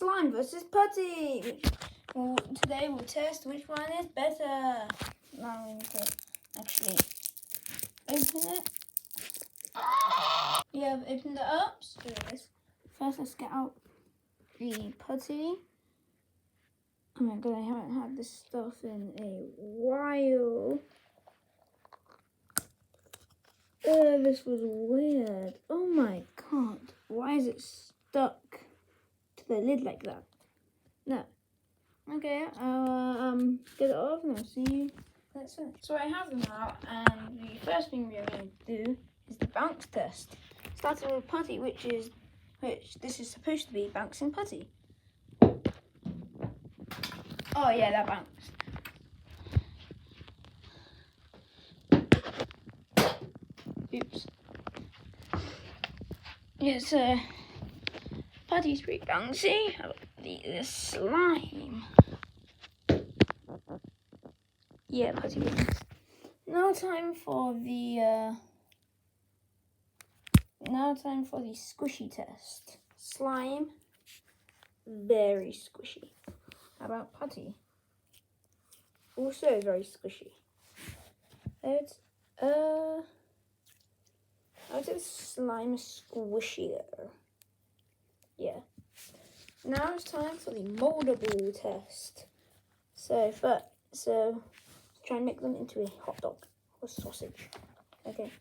slime versus putty. Today we'll test which one is better. Now we need to actually open it. Yeah, I've opened it up. So first, let's get out the putty. Oh my god, I haven't had this stuff in a while. This was weird. Oh my god, why is it stuck to the lid like that? No. Okay, I'll get it off and I'll see you. That's it. So I have them out, and the first thing we're going to do is the bounce test. Starting with putty, which this is supposed to be bouncing putty. Oh yeah, that bounced. Oops. Yes, putty's pretty bouncy. How about the slime? Yeah, putty wins. Now time for the squishy test. Slime, very squishy. How about putty? Also very squishy. It's I would say the slime is squishier. Yeah. Now it's time for the moldable test. So try and make them into a hot dog or sausage. Okay.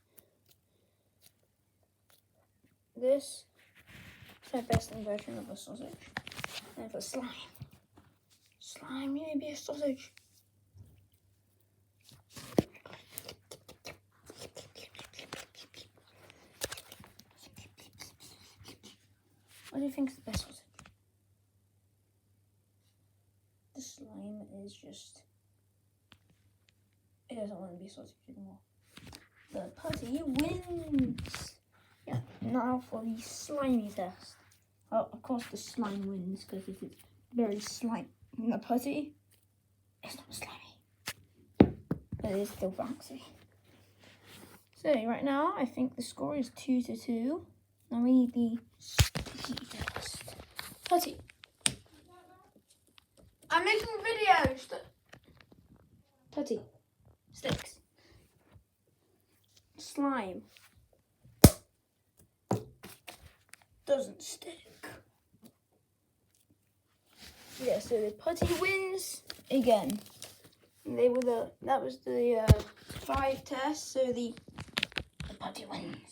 This is my best version of a sausage. And for slime. Slime, you may be a sausage. What do you think is the best sausage? The slime is just... It doesn't want to be sausage anymore. The putty wins! Yeah, now for the slimy test. Oh, of course the slime wins because it is very slimy. And the putty, it's not slimy. But it is still bouncy. So right now, I think the score is 2-2. Now we need the sticky test. Putty. I'm making videos. Putty. Sticks. Slime. Doesn't stick. Yeah, so the putty wins again. That was the 5 tests, so the putty wins.